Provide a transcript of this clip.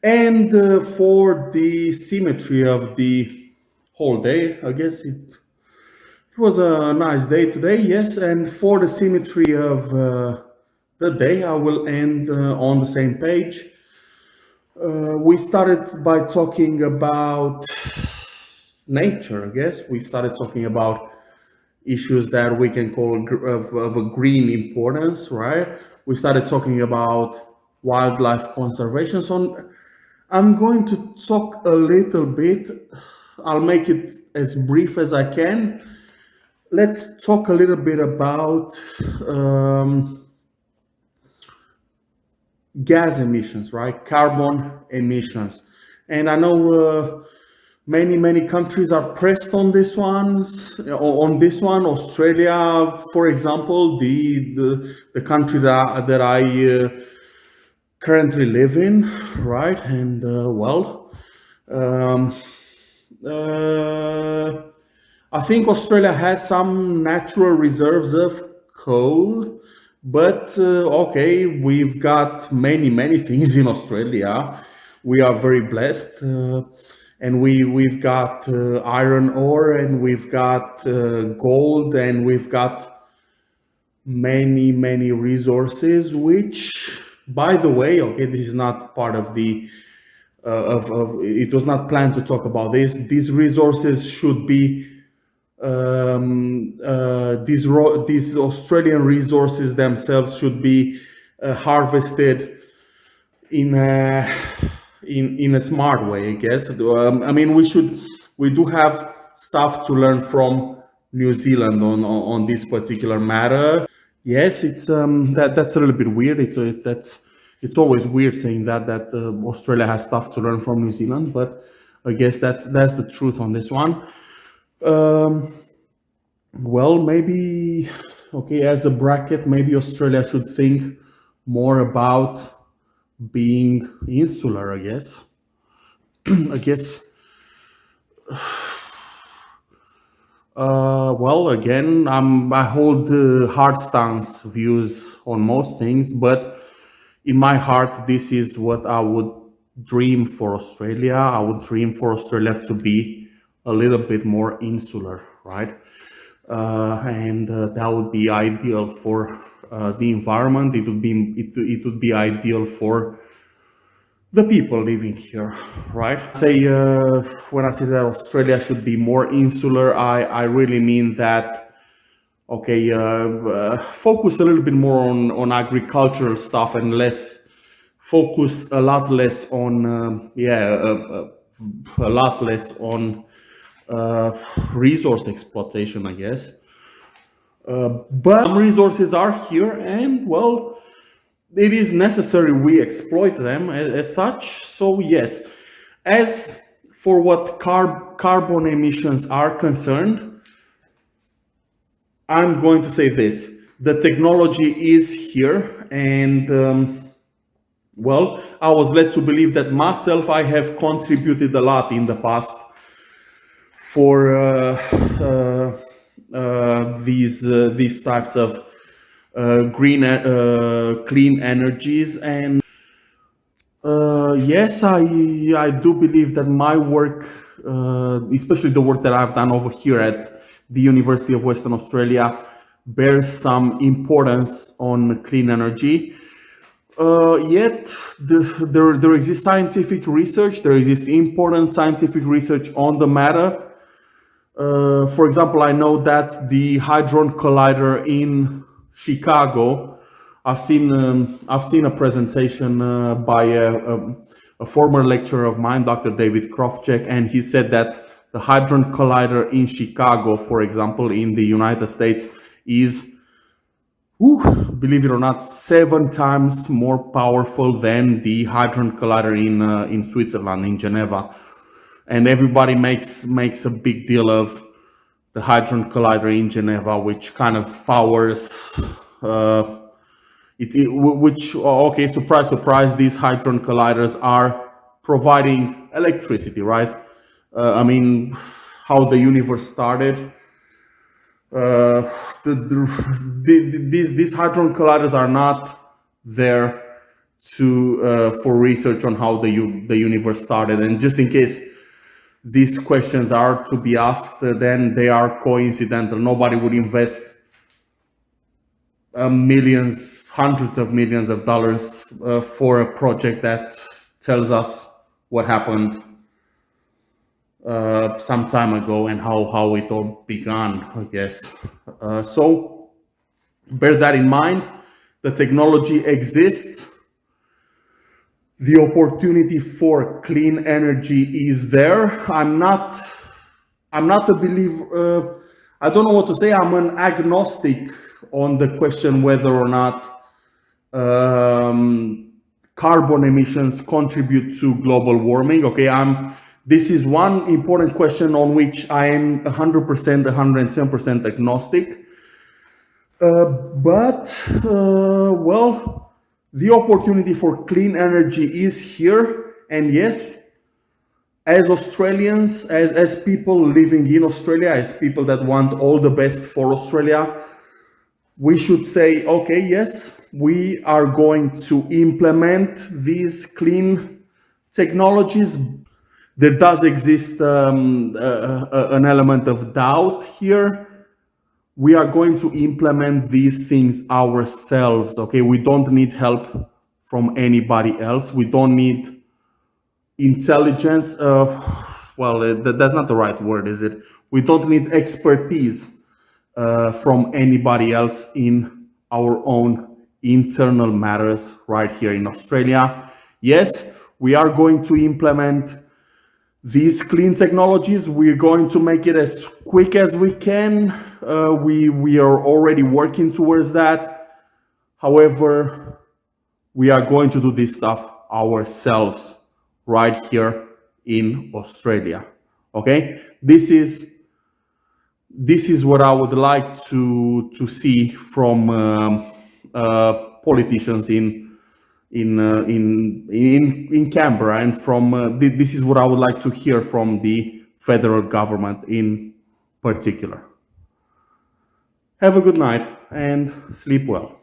And for the symmetry of the whole day, I guess it was a nice day today, yes. And for the symmetry of the day, I will end on the same page. We started by talking about nature, I guess. We started talking about issues that we can call of a green importance, right? We started talking about wildlife conservation. So I'm going to talk a little bit. I'll make it as brief as I can. Let's talk a little bit about gas emissions, right? Carbon emissions. And I know many countries are pressed on this one. Australia, for example, the country that I currently live in, right? And um, uh, I think Australia has some natural reserves of coal, but okay, we've got many things in Australia. We are very blessed, and we've got iron ore, and we've got gold, and we've got many resources. Which, by the way, okay, this is not part of the it was not planned to talk about this. These resources should be these Australian resources themselves should be harvested in a in a smart way, I guess. I mean, we do have stuff to learn from New Zealand on this particular matter. Yes, it's that's a little bit weird. It's always weird saying that Australia has stuff to learn from New Zealand, but I guess that's the truth on this one. Um, Well, maybe, okay, as a bracket, maybe Australia should think more about being insular, I guess. I guess, well, again, I hold hard stance views on most things, but in my heart, this is what I would dream for Australia. I would dream for Australia to be a little bit more insular, right? And that would be ideal for the environment. It would be ideal for the people living here, right? Say when I say that Australia should be more insular, I really mean that okay, focus a little bit more on agricultural stuff and less focus a lot less on a lot less on uh, resource exploitation, I guess. But some resources are here, and well, it is necessary we exploit them as such. So yes, as for what carbon emissions are concerned, I'm going to say this: the technology is here, and well, I was led to believe that myself I have contributed a lot in the past for these types of clean energies. And yes, I do believe that my work, especially the work that I've done over here at the University of Western Australia, bears some importance on clean energy. Yet there exists scientific research, there exists important scientific research on the matter. For example, I know that the Hadron Collider in Chicago, I've seen a presentation by a former lecturer of mine, Dr. David Krofchek, and he said that the Hadron Collider in Chicago, for example, in the United States, is, believe it or not, 7 times more powerful than the Hadron Collider in Switzerland, in Geneva. And everybody makes a big deal of the Hadron Collider in Geneva, which kind of powers which okay, surprise surprise, these Hadron Colliders are providing electricity, right? I mean, how the universe started. These Hadron Colliders are not there for research on how the universe started. And just in case these questions are to be asked, then they are coincidental. Nobody would invest millions, hundreds of millions of dollars for a project that tells us what happened some time ago and how it all began, I guess. So bear that in mind. The technology exists. The opportunity for clean energy is there. I'm not a believer. I don't know what to say. I'm an agnostic on the question whether or not carbon emissions contribute to global warming. Okay, this is one important question on which I am 100%, 110% agnostic. Well, the opportunity for clean energy is here. And yes, as Australians, as people living in Australia, as people that want all the best for Australia, we should say, okay, yes, we are going to implement these clean technologies. There does exist an element of doubt here. We are going to implement these things ourselves, okay? We don't need help from anybody else. We don't need intelligence. That's not the right word, is it? We don't need expertise from anybody else in our own internal matters right here in Australia. Yes, we are going to implement these clean technologies. We're going to make it as quick as we can. We are already working towards that. However, we are going to do this stuff ourselves right here in Australia. Okay, this is what I would like to see from politicians in Canberra, and from this is what I would like to hear from the federal government in particular. Have a good night and sleep well.